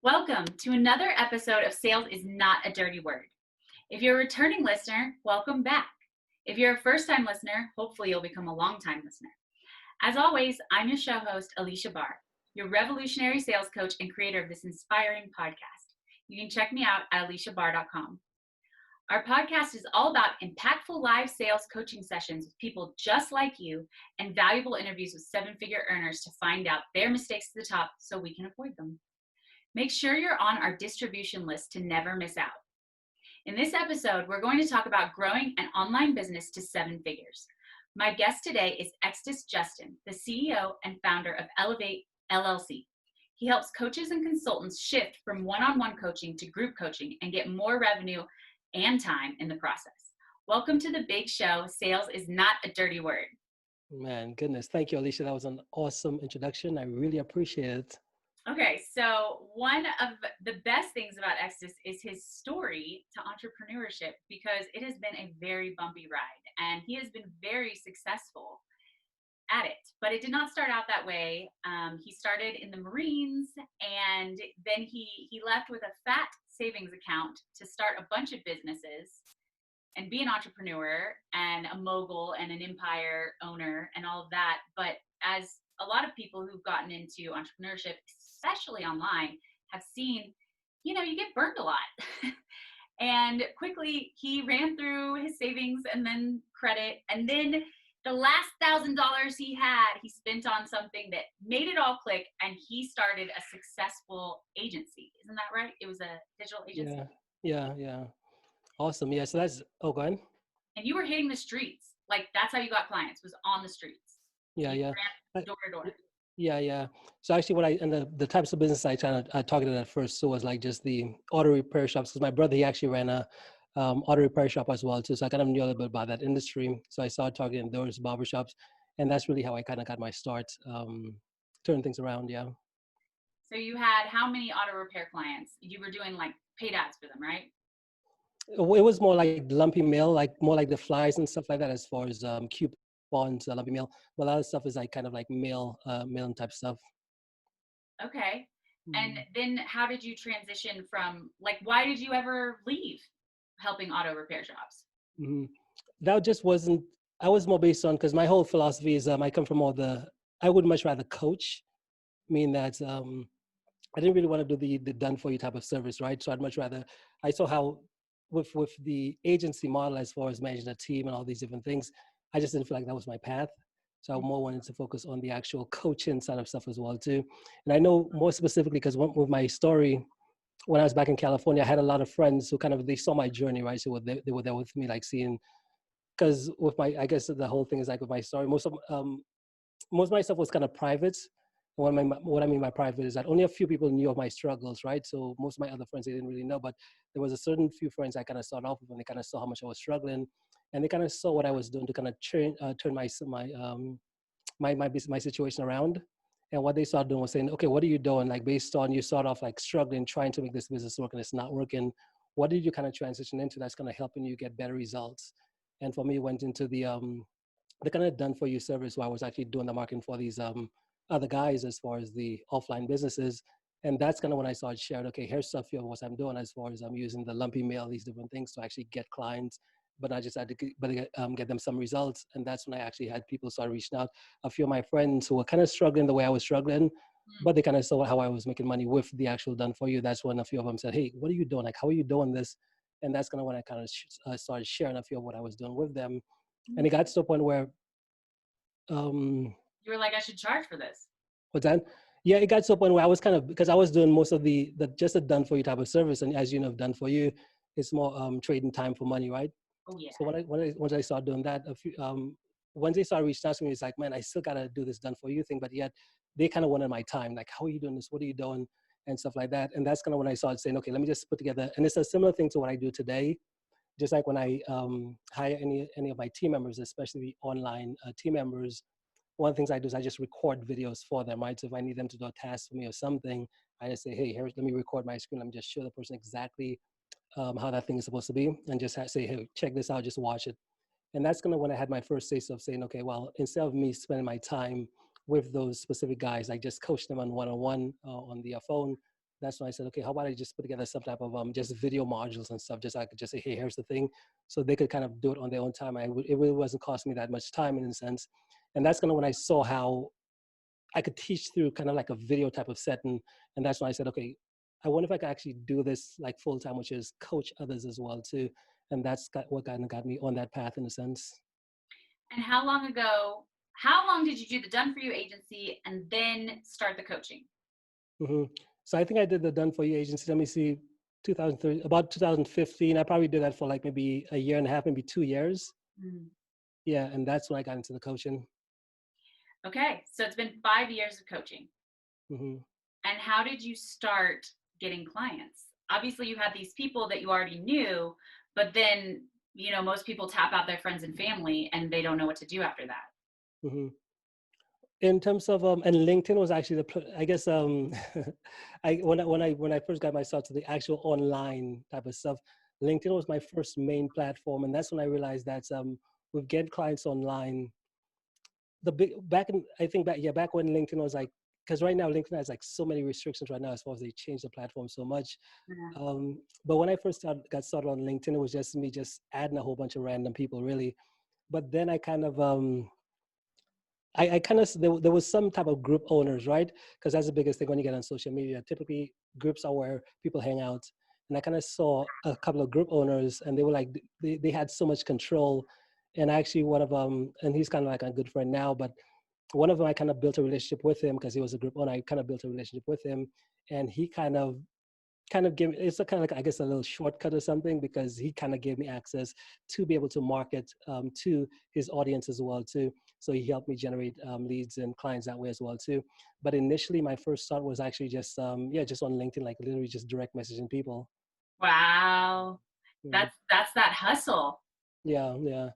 Welcome to another episode of Sales is Not a Dirty Word. If you're a returning listener, welcome back. If you're a first-time listener, hopefully you'll become a long-time listener. As always, I'm your show host, Alicia Barr, your revolutionary sales coach and creator of this inspiring podcast. You can check me out at aliciabarr.com. Our podcast is all about impactful live sales coaching sessions with people just like you and valuable interviews with seven-figure earners to find out their mistakes to the top so we can avoid them. Make sure you're on our distribution list to never miss out. In this episode, we're going to talk about growing an online business to seven figures. My guest today is Extus Justin, the CEO and founder of Elevate LLC. He helps coaches and consultants shift from one-on-one coaching to group coaching and get more revenue and time in the process. Welcome to the big show. Sales is not a dirty word. Man, goodness. Thank you, Alicia. That was an awesome introduction. I really appreciate it. Okay, so one of the best things about Extus is his story to entrepreneurship because it has been a very bumpy ride and he has been very successful at it. But it did not start out that way. He started in the Marines and then he left with a fat savings account to start a bunch of businesses and be an entrepreneur and a mogul and an empire owner and all of that. But as a lot of people who've gotten into entrepreneurship, especially online, have seen, you get burned a lot. And quickly he ran through his savings and then credit. And then the last $1,000 he had, he spent on something that made it all click. And he started a successful agency. Isn't that right? It was a digital agency. Yeah. Awesome. Yeah. So that's, go ahead. And you were hitting the streets. Like that's how you got clients, was on the streets. Yeah. Door to door. Yeah. So actually the types of business I targeted at first, so was like just the auto repair shops. Because my brother, he actually ran a auto repair shop as well too. So I kind of knew a little bit about that industry. So I started targeting those barbershops. And that's really how I kind of got my start, turning things around. Yeah. So you had how many auto repair clients? You were doing like paid ads for them, right? It was more like lumpy mail, like more like the flyers and stuff like that, as far as coupons, lumpy mail. But a lot of stuff is like kind of like mail type stuff. Okay. And then how did you transition from, like, why did you ever leave helping auto repair shops? Mm-hmm. That just wasn't, I was more based on, because my whole philosophy is I come from I would much rather coach, mean that I didn't really want to do the done for you type of service, right? So I'd much rather, I saw how with the agency model, as far as managing a team and all these different things, I just didn't feel like that was my path. So I more wanted to focus on the actual coaching side of stuff as well too. And I know more specifically because with my story, when I was back in California, I had a lot of friends who they saw my journey, right? So they were there with me, like seeing, because with I guess the whole thing is like with my story, most of my stuff was kind of private. What I mean by private is that only a few people knew of my struggles, right? So most of my other friends, they didn't really know, but there was a certain few friends I kind of started off with, and they kind of saw how much I was struggling, and they kind of saw what I was doing to kind of turn my situation around. And what they started doing was saying, okay, what are you doing? Like based on you start off like struggling, trying to make this business work, and it's not working. What did you kind of transition into that's kind of helping you get better results? And for me, it went into the kind of done for you service, where I was actually doing the marketing for these other guys as far as the offline businesses. And that's kind of when I started sharing, okay, here's stuff here, what I'm doing as far as I'm using the lumpy mail, these different things to actually get clients, but I just had to get them some results. And that's when I actually had people start reaching out. A few of my friends who were kind of struggling the way I was struggling, but they kind of saw how I was making money with the actual done for you. That's when a few of them said, hey, what are you doing? Like, how are you doing this? And that's kind of when I kind of started sharing a few of what I was doing with them. And it got to a point where you were like, I should charge for this. What's that? Yeah, it got to a point where I was because I was doing most of the just a done for you type of service, and as you know, done for you, it's more trading time for money, right? Oh yeah. So once I started doing that, once they started reaching out to me, it's like, man, I still gotta do this done for you thing, but yet they kind of wanted my time, like, how are you doing this? What are you doing? And stuff like that. And that's kind of when I started saying, okay, let me just put together, and it's a similar thing to what I do today. Just like when I hire any of my team members, especially the online team members, one of the things I do is I just record videos for them, right? So if I need them to do a task for me or something, I just say, hey, here, let me record my screen. Let me just show the person exactly how that thing is supposed to be, and just say, hey, check this out, just watch it. And that's kind of when I had my first taste of saying, okay, well, instead of me spending my time with those specific guys, I just coach them on one-on-one on the phone. That's when I said, okay, how about I just put together some type of just video modules and stuff, just so I could just say, hey, here's the thing, so they could kind of do it on their own time. It really wasn't costing me that much time in a sense, and that's kind of when I saw how I could teach through kind of like a video type of setting, and that's when I said, okay, I wonder if I could actually do this like full time, which is coach others as well too, and what kind of got me on that path in a sense. And how long did you do the Done For You agency and then start the coaching? hmm So I think I did the Done For You agency. Let me see, 2003, about 2015. I probably did that for like maybe a year and a half, maybe 2 years. Mm. Yeah, and that's when I got into the coaching. Okay, so it's been 5 years of coaching. hmm And how did you start getting clients? Obviously, you had these people that you already knew, but then, most people tap out their friends and family and they don't know what to do after that. hmm In terms of and LinkedIn was actually I guess I when I first got myself to the actual online type of stuff, LinkedIn was my first main platform, and that's when I realized that with getting clients online, the big back in I think back when LinkedIn was like, because right now LinkedIn has like so many restrictions right now as far as they changed the platform so much. Yeah. But when I first got started on LinkedIn, it was just me just adding a whole bunch of random people really. But then I kind of I kind of there was some type of group owners, right? Because that's the biggest thing when you get on social media. Typically, groups are where people hang out, and I kind of saw a couple of group owners, and they were like they had so much control. And actually, one of them, and he's kind of like a good friend now, but one of them I kind of built a relationship with him because he was a group owner. I kind of built a relationship with him, and he kind of give it's a kind of like I guess a little shortcut or something because he kind of gave me access to be able to market to his audience as well too. So he helped me generate leads and clients that way as well too. But initially, my first start was actually just just on LinkedIn, like literally just direct messaging people. Wow. Mm. That's that hustle. Yeah, yeah,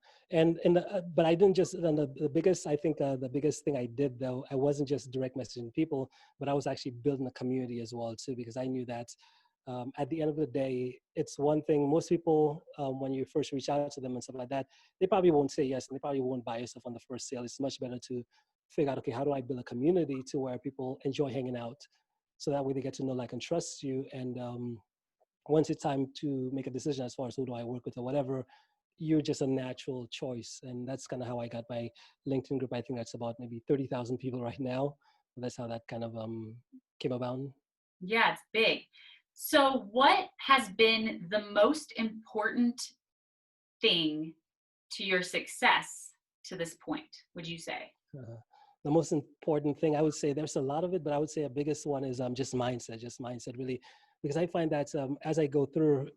but I didn't just. And the biggest, I think, the biggest thing I did though, I wasn't just direct messaging people, but I was actually building a community as well too, because I knew that at the end of the day, it's one thing. Most people, when you first reach out to them and stuff like that, they probably won't say yes, and they probably won't buy your stuff on the first sale. It's much better to figure out, okay, how do I build a community to where people enjoy hanging out, so that way they get to know, like, and trust you, and once it's time to make a decision as far as who do I work with or whatever, you're just a natural choice. And that's kind of how I got my LinkedIn group. I think that's about maybe 30,000 people right now. That's how that kind of came about. Yeah, it's big. So, what has been the most important thing to your success to this point, would you say? Uh, the most important thing I would say, there's a lot of it, but I would say a biggest one is just mindset really, because I find that as I go through,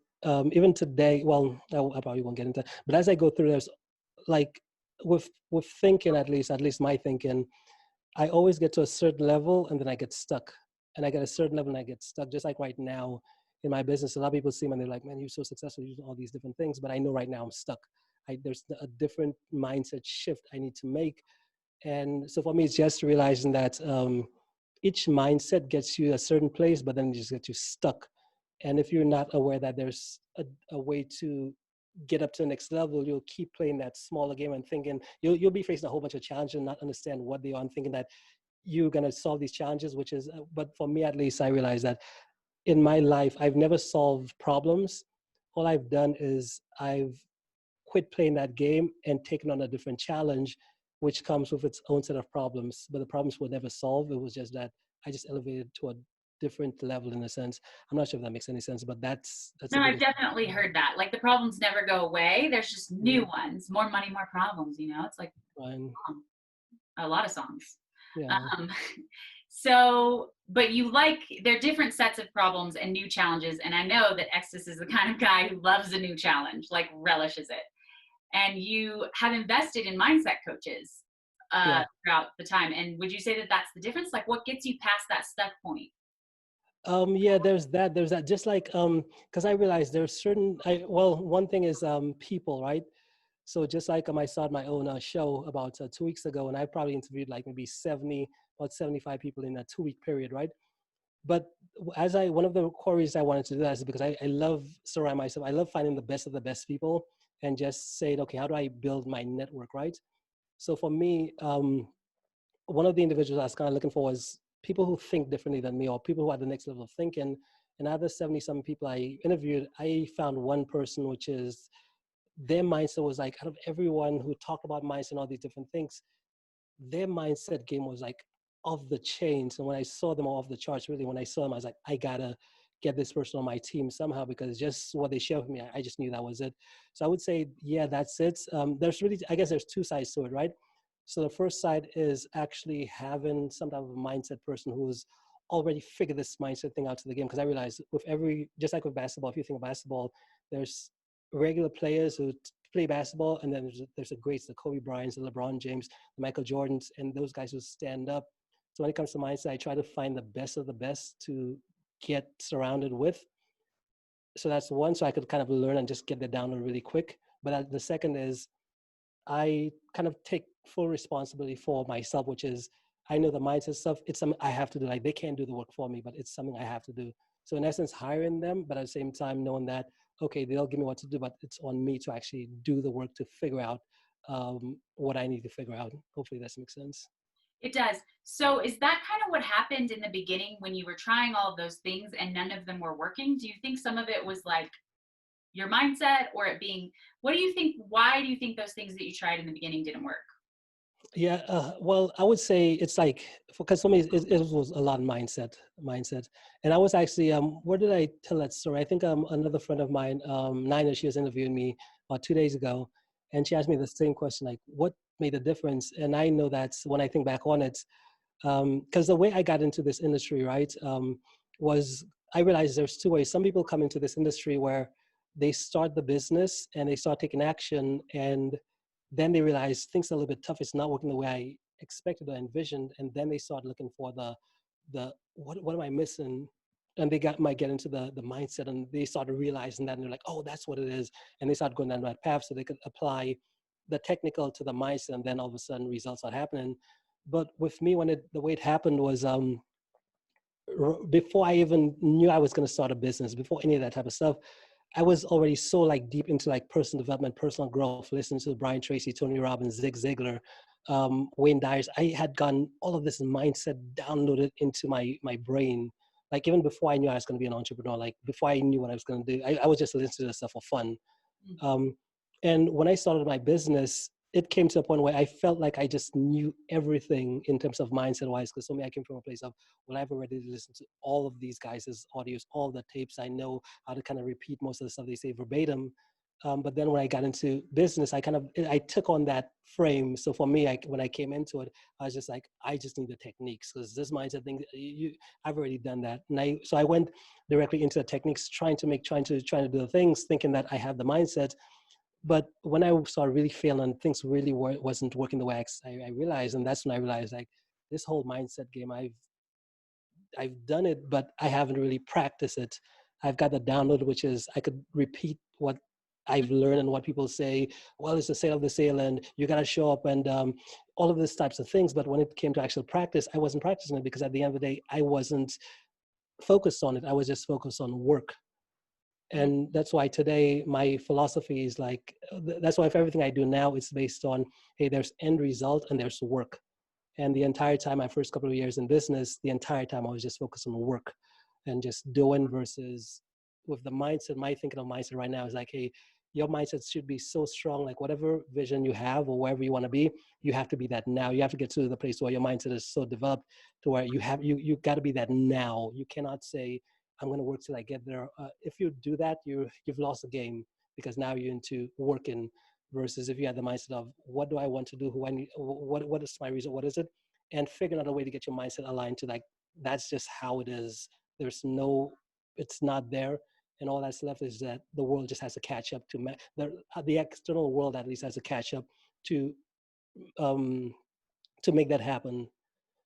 even today, well, I probably won't get into, but as I go through, there's like with thinking, at least my thinking, I always get to a certain level and then I get stuck. And I get a certain level and I get stuck. Just like right now in my business, a lot of people see me and they're like, man, you're so successful, you're doing all these different things. But I know right now I'm stuck. There's a different mindset shift I need to make. And so for me, it's just realizing that each mindset gets you a certain place, but then it just gets you stuck. And if you're not aware that there's a way to get up to the next level, you'll keep playing that smaller game and thinking you'll be facing a whole bunch of challenges and not understand what they are and thinking that you're going to solve these challenges, which is, but for me at least, I realized that in my life, I've never solved problems. All I've done is I've quit playing that game and taken on a different challenge, which comes with its own set of problems. But the problems were never solved. It was just that I just elevated to a different level in a sense. I'm not sure if that makes any sense, but that's the No, I've biggest. definitely heard that. Like the problems never go away. There's just new Mhm. ones. More money, more problems. It's like And a lot of songs. yeah, Um, so, but they're different sets of problems and new challenges. And I know that Extus is the kind of guy who loves a new challenge, like relishes it. And you have invested in mindset coaches yeah. throughout the time. And would you say that that's the difference? Like what gets you past that stuck point? Yeah, there's that. Just like because I realized there's certain. Well, one thing is people, right? So just like I started my own show about 2 weeks ago, and I probably interviewed like maybe about 75 people in a 2 week period, right? But one of the core reasons I wanted to do that is because I love surround myself. I love finding the best of the best people and just saying, okay, how do I build my network, right? So for me, one of the individuals I was kind of looking for was people who think differently than me, or people who are the next level of thinking. And out of the 70 some people I interviewed, I found one person, which is their mindset was like, out of everyone who talked about mindset and all these different things, their mindset game was like off the chains. And when I saw them off the charts, really, when I saw them, I was like, I gotta get this person on my team somehow, because just what they shared with me, I just knew that was it. So I would say, yeah, that's it. There's really, I guess there's two sides to it, right? So the first side is actually having some type of mindset person who's already figured this mindset thing out to the game. Because I realized with every, just like with basketball, if you think of basketball, there's regular players who play basketball, and then there's the greats, the Kobe Bryants, the LeBron James, the Michael Jordans, and those guys who stand up. So when it comes to mindset, I try to find the best of the best to get surrounded with. So that's one, so I could kind of learn and just get the download really quick. But the second is I kind of take full responsibility for myself, which is I know the mindset stuff. It's something I have to do. Like they can't do the work for me, but it's something I have to do. So in essence, hiring them, but at the same time knowing that, okay, they'll give me what to do, but it's on me to actually do the work to figure out what I need to figure out. Hopefully that makes sense. It does. So is that kind of what happened in the beginning when you were trying all of those things and none of them were working? Do you think some of it was like your mindset, or it being, what do you think, why do you think those things that you tried in the beginning didn't work? Yeah, well, I would say it's like, because for me, it was a lot of mindset. And I was actually, where did I tell that story? I think another friend of mine, Nina, she was interviewing me about 2 days ago, and she asked me the same question, like, what made a difference? And I know that's when I think back on it, because the way I got into this industry, right, was I realized there's two ways. Some people come into this industry where they start the business and they start taking action, and then they realize things are a little bit tough. It's not working the way I expected or envisioned, and then they start looking for the what am I missing? And they might get into the mindset, and they start realizing that, and they're like, oh, that's what it is, and they start going down that path so they could apply the technical to the mindset, and then all of a sudden results are happening. But with me, the way it happened was before I even knew I was going to start a business, before any of that type of stuff, I was already so like deep into like personal development, personal growth, listening to Brian Tracy, Tony Robbins, Zig Ziglar, Wayne Dyers. I had gotten all of this mindset downloaded into my brain. Like even before I knew I was going to be an entrepreneur, like before I knew what I was going to do, I was just listening to this stuff for fun. Um, and when I started my business, it came to a point where I felt like I just knew everything in terms of mindset wise. Because for me, I came from a place of, well, I've already listened to all of these guys' audios, all the tapes. I know how to kind of repeat most of the stuff they say verbatim. But then when I got into business, I took on that frame. So for me, when I came into it, I was just like, I just need the techniques, because this mindset thing, I've already done that. So I went directly into the techniques, trying to do the things, thinking that I have the mindset. But when I started really failing and things really wasn't working the way I realized, and that's when I realized like this whole mindset game, I've done it, but I haven't really practiced it. I've got the download, which is I could repeat what I've learned and what people say. Well, it's the sale of the sale, and you got to show up, and all of these types of things. But when it came to actual practice, I wasn't practicing it, because at the end of the day, I wasn't focused on it. I was just focused on work. And that's why today my philosophy is like, that's why for everything I do now, it's based on, hey, there's end result and there's work. And the entire time, my first couple of years in business, the entire time I was just focused on work and just doing, versus with the mindset, my thinking of mindset right now is like, hey, your mindset should be so strong, like whatever vision you have or wherever you want to be, you have to be that now. You have to get to the place where your mindset is so developed to where you got to be that now. You cannot say, I'm going to work till I get there. If you do that, you've lost the game, because now you're into working, versus if you had the mindset of what do I want to do, who I need, what is my reason, what is it, and figuring out a way to get your mindset aligned to like, that's just how it is. It's not there. And all that's left is that the world just has to catch up to the external world, at least has to catch up to um, to make that happen.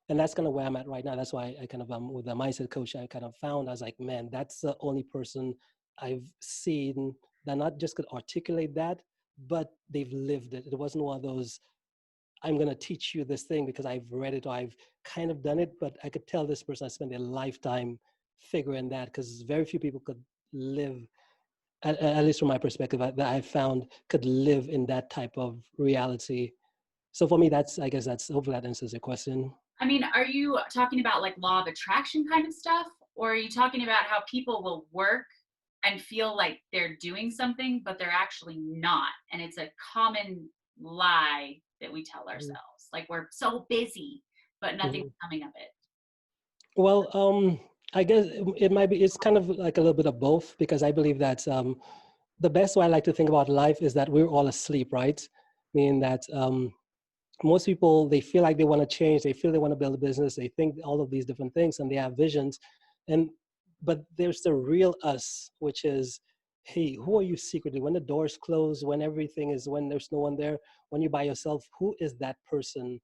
And that's kind of where I'm at right now. That's why I kind of with the mindset coach, I kind of found, I was like, man, that's the only person I've seen that not just could articulate that, but they've lived it. It wasn't one of those, I'm going to teach you this thing because I've read it or I've kind of done it, but I could tell this person I spent their lifetime figuring that, because very few people could live, at least from my perspective, that I've found could live in that type of reality. So for me, I guess that's hopefully that answers your question. I mean, are you talking about like law of attraction kind of stuff? Or are you talking about how people will work and feel like they're doing something, but they're actually not? And it's a common lie that we tell Mhm. ourselves. Like we're so busy, but nothing's Mhm. coming of it. Well, I guess it might be, it's kind of like a little bit of both because I believe that the best way I like to think about life is that we're all asleep, right? Meaning that most people, they feel like they want to change, they feel they want to build a business, they think all of these different things and they have visions. And but there's the real us, which is, hey, who are you secretly? When the doors close, when everything is, when there's no one there, when you're by yourself, who is that person?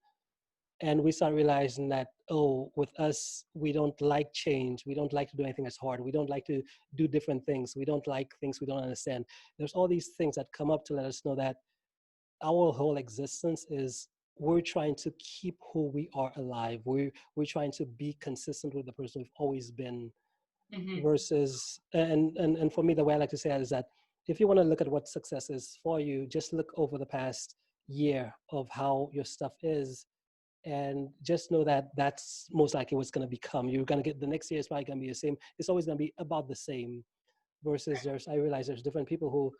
And we start realizing that, oh, with us, we don't like change, we don't like to do anything that's hard, we don't like to do different things, we don't like things we don't understand. There's all these things that come up to let us know that our whole existence is, we're trying to keep who we are alive, we're trying to be consistent with the person we've always been. Mm-hmm. Versus, and for me, the way I like to say it is that if you want to look at what success is for you, just look over the past year of how your stuff is, and just know that that's most likely what's going to become. You're going to get, the next year is probably going to be the same, it's always going to be about the same. Versus, I realize there's different people who,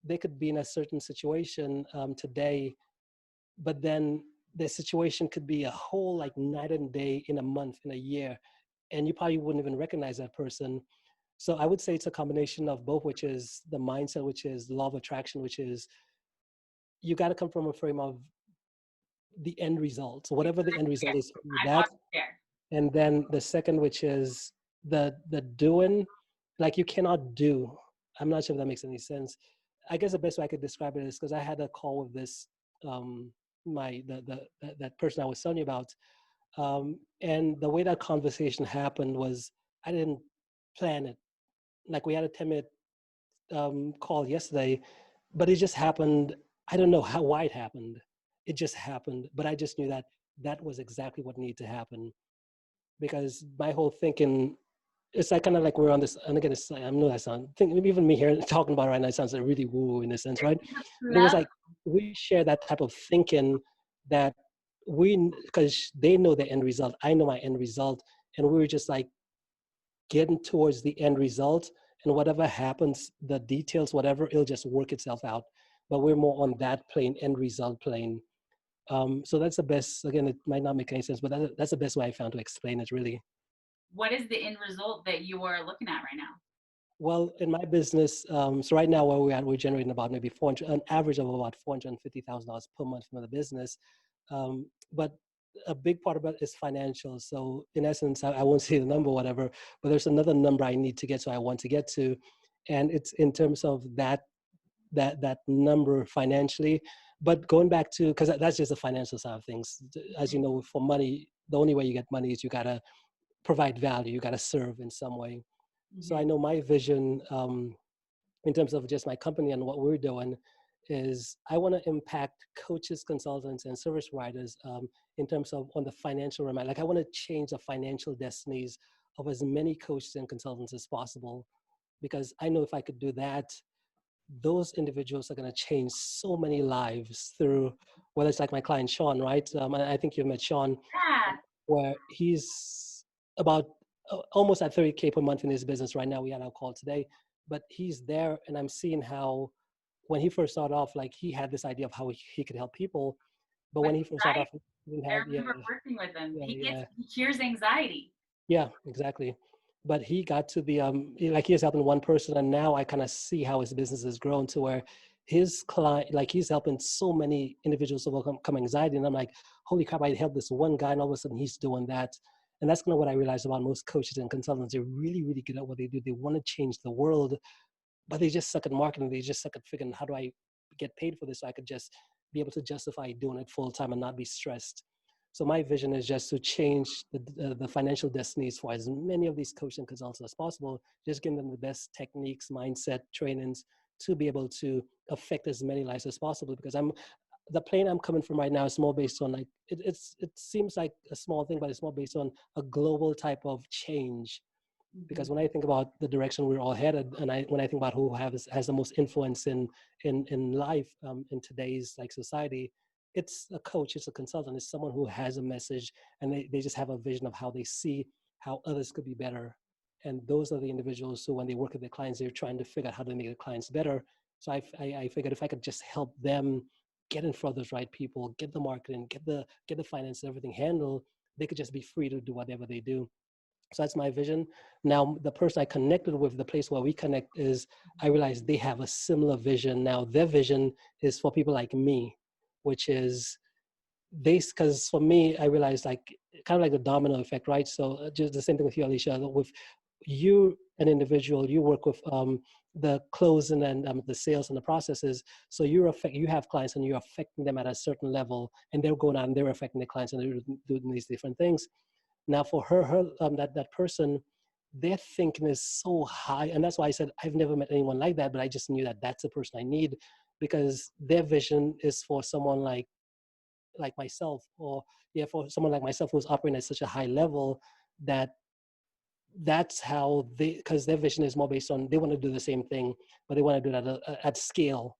they could be in a certain situation today, but then the situation could be a whole like night and day in a month, in a year, and you probably wouldn't even recognize that person. So I would say it's a combination of both, which is the mindset, which is law of attraction, which is, you got to come from a frame of the end result. So whatever the end result is, I'm that. already there. And then the second, which is the doing, like you cannot do. I'm not sure if that makes any sense. I guess the best way I could describe it is, because I had a call with this um, that person I was telling you about, and the way that conversation happened was, I didn't plan it. Like we had a 10-minute call yesterday, but it just happened. I don't know how, why it happened. It just happened, but I just knew that that was exactly what needed to happen, because my whole thinking, it's like kind of like we're on this, and again, it's, I know that sound, think maybe even me here talking about it right now sounds like really woo in a sense, right? But it was No, like, we share that type of thinking, that we, because they know the end result, I know my end result, and we were just like getting towards the end result, and whatever happens, the details, whatever, it'll just work itself out. But we're more on that plane, end result plane. So that's the best. Again, it might not make any sense, but that's the best way I found to explain it, really. what is the end result that you are looking at right now? Well, in my business, so right now where we're at, we're generating about maybe 400, an average of about $450,000 per month from the business. But a big part of it is financial. So in essence, I won't say the number, whatever, but there's another number I need to get to, I want to get to. And it's in terms of that number financially. But going back to, because that's just the financial side of things. As you know, for money, the only way you get money is you got to provide value, you got to serve in some way. So I Mm-hmm. know my vision, in terms of just my company and what we're doing, is I want to impact coaches, consultants, and service providers, in terms of on the financial realm. Like I want to change the financial destinies of as many coaches and consultants as possible, because I know if I could do that, those individuals are going to change so many lives through, whether it's like my client Sean, right? And I think you've met Sean, Yeah. where he's about almost at 30K per month in his business right now. We had our call today, but he's there, and I'm seeing how, when he first started off, like he had this idea of how he could help people, but With when he first started anxiety. off, he didn't I have, yeah, remember working with him. yeah, yeah. He cures anxiety. Yeah, exactly. But he got to the like he is helping one person, and now I kind of see how his business has grown to where his client, like he's helping so many individuals overcome anxiety, and I'm like, holy crap! I helped this one guy, and all of a sudden he's doing that, and that's kind of what I realized about most coaches and consultants. They're really, really good at what they do. They want to change the world, but they just suck at marketing. They just suck at figuring, how do I get paid for this so I could just be able to justify doing it full time and not be stressed. So my vision is just to change the financial destinies for as many of these coaches and consultants as possible, just giving them the best techniques, mindset, trainings to be able to affect as many lives as possible. Because the plane I'm coming from right now is more based on like, it seems like a small thing, but it's more based on a global type of change. Mm-hmm. Because when I think about the direction we're all headed, and when I think about who has the most influence in life, in today's like society, it's a coach, it's a consultant, it's someone who has a message, and they just have a vision of how they see how others could be better. And those are the individuals who, when they work with their clients, they're trying to figure out how to make their clients better. So I figured if I could just help them get in front of those right people, get the marketing, get the finance, everything handled, they could just be free to do whatever they do. So that's my vision. Now, the person I connected with, the place where we connect is, I realized they have a similar vision. Now, their vision is for people like me, which is because for me, I realized like kind of like the domino effect, right? So just the same thing with you, Alicia. With you, an individual, you work with the closing and the sales and the processes. So you have clients and you're affecting them at a certain level, and they're going out and they're affecting the clients and they're doing these different things. Now, for that person, their thinking is so high, and that's why I said I've never met anyone like that. But I just knew that that's the person I need, because their vision is for someone like myself, or yeah, for someone like myself who's operating at such a high level, that that's how they, because their vision is more based on, they want to do the same thing, but they want to do it at scale.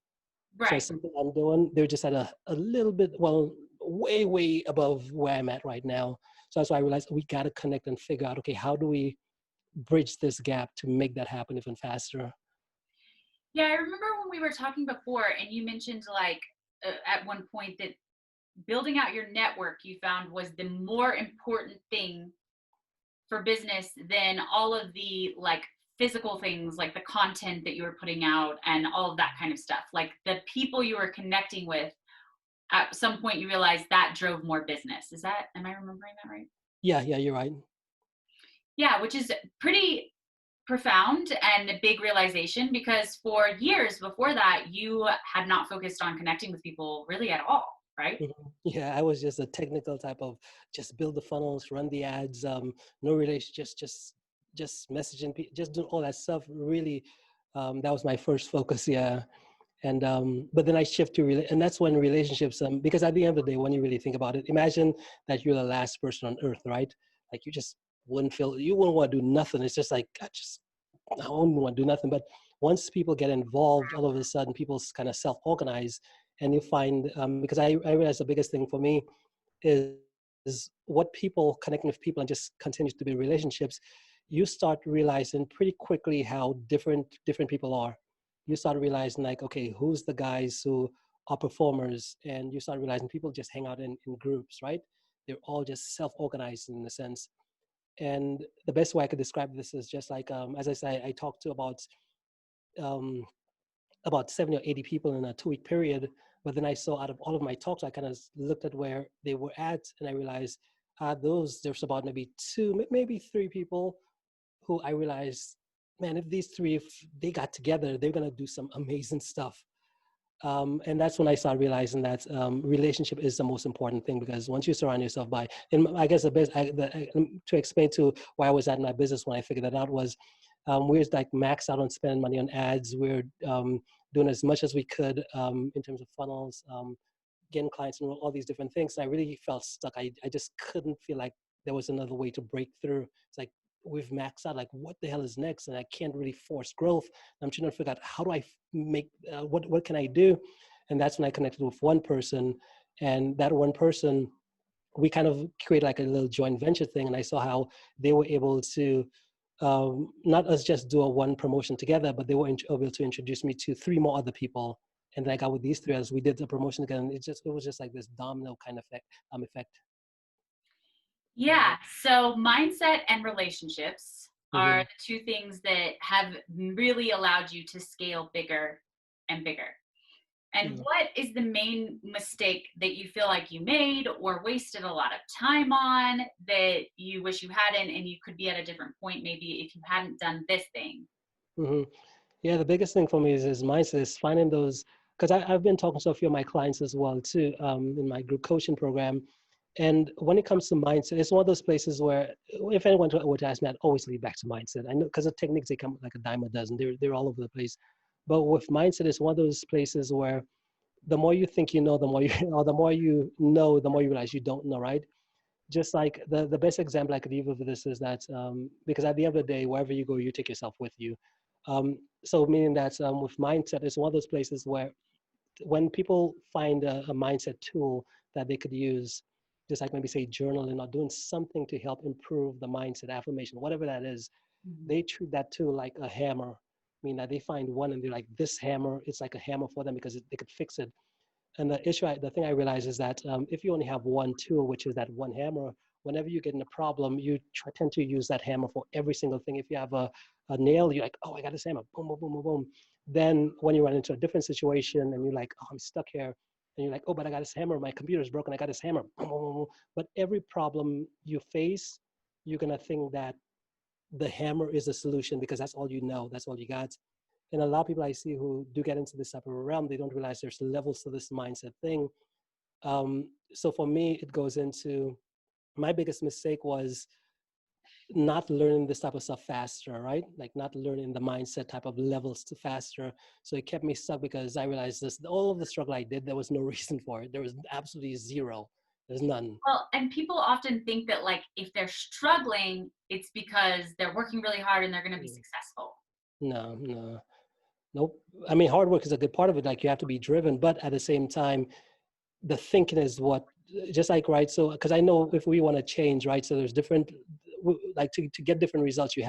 So Right. it's something I'm doing. They're just at a little bit, well, way above where I'm at right now. So that's why I realized we got to connect and figure out, okay, how do we bridge this gap to make that happen even faster? Yeah, I remember when we were talking before, and you mentioned like at one point that building out your network you found was the more important thing for business than all of the like physical things, like the content that you were putting out and all of that kind of stuff. Like the people you were connecting with, at some point you realized that drove more business. Am I remembering that right? Yeah, you're right. Yeah, which is pretty profound and a big realization, because for years before that you had not focused on connecting with people really at all, right? Mhm. Yeah, I was just a technical type of, just build the funnels, run the ads, no relation, just messaging, just doing all that stuff. Really, that was my first focus. Yeah, and but then I shift to and that's when relationships. Because at the end of the day, when you really think about it, imagine that you're the last person on earth, right? Like you wouldn't want to do nothing. It's just like I wouldn't want to do nothing. But once people get involved, all of a sudden people kind of self-organize, and you find, because I realize the biggest thing for me is, what people connecting with people and just continues to be relationships. You start realizing pretty quickly how different people are. You start realizing like, okay, who's the guys who are performers, and you start realizing people just hang out in groups, right? They're all just self-organized in a sense. And the best way I could describe this is just like, as I say, I talked to um, about 70 or 80 people in a 2 week period. But then I saw, out of all of my talks, I kind of looked at where they were at, and I realized there's about maybe two, maybe three people who I realized, man, if these three, if they got together, they're gonna do some amazing stuff. And that's when I started realizing that relationship is the most important thing, because once you surround yourself by, and I guess to explain to why I was at my business when I figured that out was, we're like maxed out on spending money on ads. We're doing as much as we could in terms of funnels, getting clients and all these different things. And I really felt stuck. I just couldn't feel like there was another way to break through. It's like, we've maxed out, like what the hell is next? And I can't really force growth. I'm trying to figure out, how do I make, what can I do? And that's when I connected with one person, and that one person, we kind of created like a little joint venture thing. And I saw how they were able to, not us just do a one promotion together, but they were able to introduce me to three more other people. And then I got with these three as we did the promotion again. It was just like this domino kind of effect. Yeah. So mindset and relationships are Mm-hmm. the two things that have really allowed you to scale bigger and bigger. And Mm-hmm. what is the main mistake that you feel like you made or wasted a lot of time on that you wish you hadn't, and you could be at a different point maybe if you hadn't done this thing? Mm-hmm. Yeah, the biggest thing for me is mindset, is finding those, because I've been talking to a few of my clients as well too, in my group coaching program. And when it comes to mindset, it's one of those places where, if anyone were to ask me, I'd always lead back to mindset. I know, because the techniques, they come like a dime a dozen. They're all over the place. But with mindset, it's one of those places where the more you think you know, the more you or the more you know, the more you realize you don't know, right? Just like the best example I could give of this is that, because at the end of the day, wherever you go, you take yourself with you. So meaning that, with mindset, it's one of those places where when people find a mindset tool that they could use, just like maybe say journaling or doing something to help improve the mindset, affirmation, whatever that is, Mhm. they treat that tool like a hammer. I mean, that they find one and they're like, this hammer, it's like a hammer for them because they could fix it. And the thing I realize is that if you only have one tool, which is that one hammer, whenever you get in a problem, you tend to use that hammer for every single thing. If you have a nail, you're like, oh, I got this hammer, boom, boom, boom, boom, boom. Then when you run into a different situation and you're like, oh, I'm stuck here, and you're like, oh, but I got this hammer, my computer's broken, I got this hammer, boom, boom, boom, boom. But every problem you face, you're gonna think that the hammer is a solution because that's all you know, that's all you got. And a lot of people I see who do get into this type of realm, they don't realize there's levels to this mindset thing. So for me, it goes into my biggest mistake was not learning this type of stuff faster, right? Like not learning the mindset type of levels to faster. So it kept me stuck because I realized this, all of the struggle I did, there was no reason for it. There was absolutely zero. There's none. Well, and people often think that like if they're struggling, it's because they're working really hard and they're going to be successful. No, no, nope. I mean, hard work is a good part of it. Like you have to be driven, but at the same time, the thinking is what, just like, right, so because I know if we want to change, right, so there's different, like to get different results, you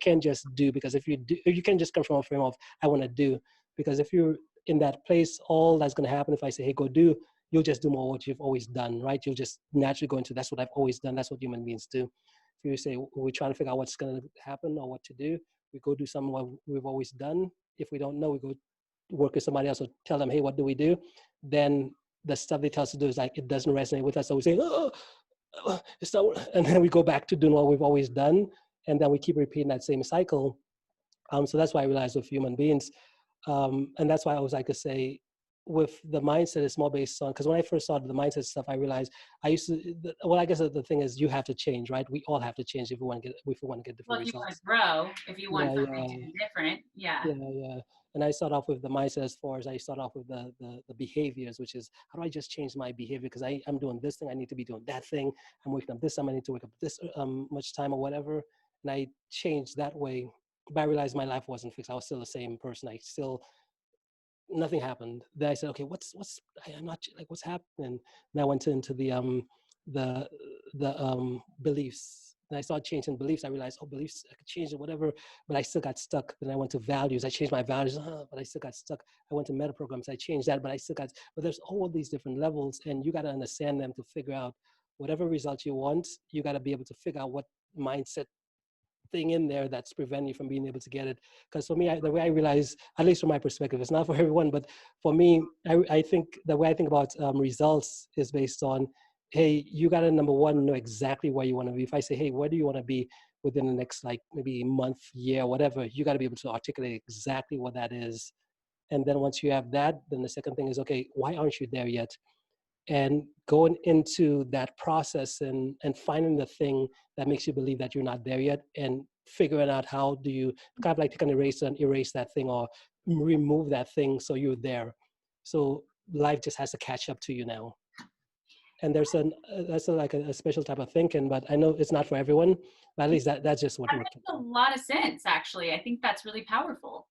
can't just do, because if you do, you can just come from a frame of I want to do, because if you're in that place, all that's going to happen if I say, hey, go do, you'll just do more what you've always done, right? You'll just naturally go into that's what I've always done, that's what human beings do. If you say we're trying to figure out what's going to happen or what to do, we go do something what we've always done. If we don't know, we go work with somebody else or tell them, hey, what do we do? Then the stuff they tell us to do is like, it doesn't resonate with us. So we say, it's not, and then we go back to doing what we've always done. And then we keep repeating that same cycle. So that's why I realized with human beings. And that's why I always like to say with the mindset, it's more based on, because when I first started the mindset stuff, I realized I used to, well, I guess the thing is you have to change, right? We all have to change if we want to get Well, different if you want to results. grow, if you want Yeah, something yeah. to be different, yeah. Yeah. And I start off with the mindset as far as I start off with the behaviors, which is how do I just change my behavior? Because I'm doing this thing, I need to be doing that thing. I'm waking up this time, I need to wake up this much time or whatever. And I changed that way. But I realized my life wasn't fixed. I was still the same person. I still nothing happened. Then I said, okay, I'm not like what's happening. And I went into the beliefs. And I started changing beliefs. I realized, oh, beliefs I could change it, whatever. But I still got stuck. Then I went to values. I changed my values, but I still got stuck. I went to meta programs. I changed that, but I still got. But there's all these different levels, and you got to understand them to figure out whatever result you want. You got to be able to figure out what mindset thing in there that's preventing you from being able to get it. Because for me, the way I realize, at least from my perspective, it's not for everyone, but for me, I think the way I think about results is based on, hey, you got to number one know exactly where you want to be. If I say, hey, where do you want to be within the next like maybe month, year, whatever, you got to be able to articulate exactly what that is. And then once you have that, then the second thing is, okay, why aren't you there yet? And going into that process and finding the thing that makes you believe that you're not there yet and figuring out how do you kind of like take an eraser and erase that thing or remove that thing so you're there. So life just has to catch up to you now. And that's like a special type of thinking, but I know it's not for everyone, but at least that's just what That worked. makes a lot of sense, actually. I think that's really powerful,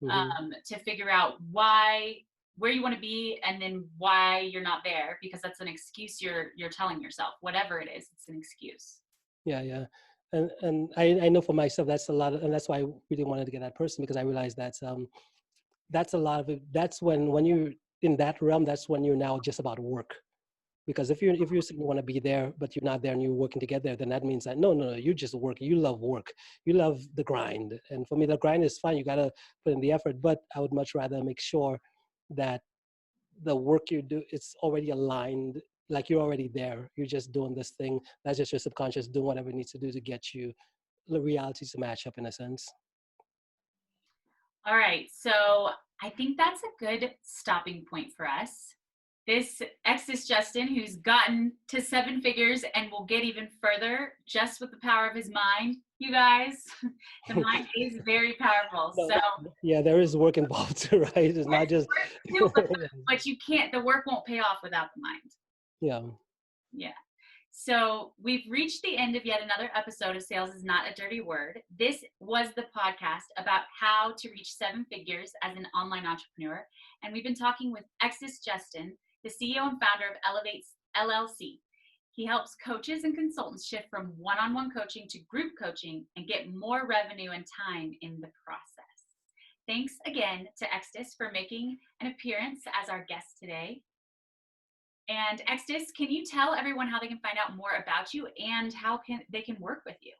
Mm-hmm. to figure out where you want to be, and then why you're not there, because that's an excuse you're telling yourself. Whatever it is, it's an excuse. Yeah. And I know for myself, that's a lot of, and that's why I really wanted to get that person, because I realized that's a lot of it. That's when you're in that realm, that's when you're now just about work. Because if you saying you want to be there, but you're not there and you're working together, then that means that no, you just work. You love work. You love the grind. And for me, the grind is fine. You gotta put in the effort. But I would much rather make sure that the work you do, it's already aligned. Like you're already there. You're just doing this thing. That's just your subconscious doing whatever it needs to do to get you the reality to match up in a sense. All right, so I think that's a good stopping point for us. This Extus Justin, who's gotten to seven figures and will get even further just with the power of his mind, you guys. The mind is very powerful. No, So yeah, there is work involved too, right? It's not just too, but you can't, the work won't pay off without the mind. yeah. Yeah. So we've reached the end of yet another episode of Sales is Not a Dirty Word. This was the podcast about how to reach 7 figures as an online entrepreneur. And we've been talking with Extus Justin, the CEO and founder of Elevates LLC. He helps coaches and consultants shift from one-on-one coaching to group coaching and get more revenue and time in the process. Thanks again to Extus for making an appearance as our guest today. And Extus, can you tell everyone how they can find out more about you and how they can work with you?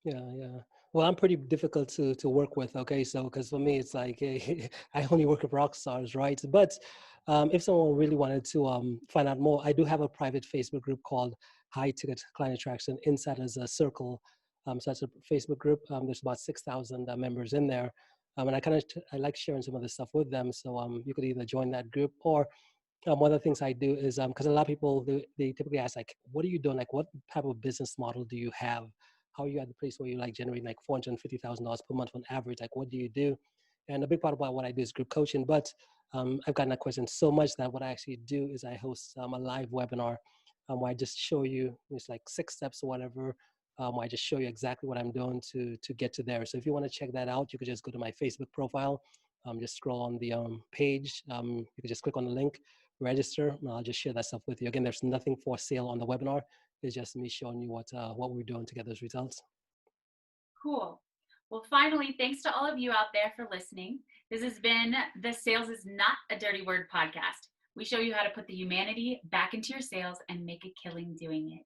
Yeah. Well, I'm pretty difficult to work with. Okay, so because for me, it's like I only work with rock stars, right? But if someone really wanted to find out more, I do have a private Facebook group called High Ticket Client Attraction. Inside is a circle, so that's a Facebook group. There's about 6,000 members in there, and I like sharing some of the stuff with them. So you could either join that group or one of the things I do is because a lot of people they typically ask like, what are you doing? Like, what type of business model do you have? How are you at the place where you like generate like $450,000 per month on average? Like, what do you do? And a big part about what I do is group coaching. But I've gotten that question so much that what I actually do is I host a live webinar where I just show you it's like 6 steps or whatever. Where I just show you exactly what I'm doing to get to there. So if you want to check that out, you could just go to my Facebook profile. Just scroll on the page. You could just click on the link, register, and I'll just share that stuff with you. Again, there's nothing for sale on the webinar. It's just me showing you what we're doing to get those results. Cool. Well, finally, thanks to all of you out there for listening. This has been the Sales is Not a Dirty Word podcast. We show you how to put the humanity back into your sales and make a killing doing it.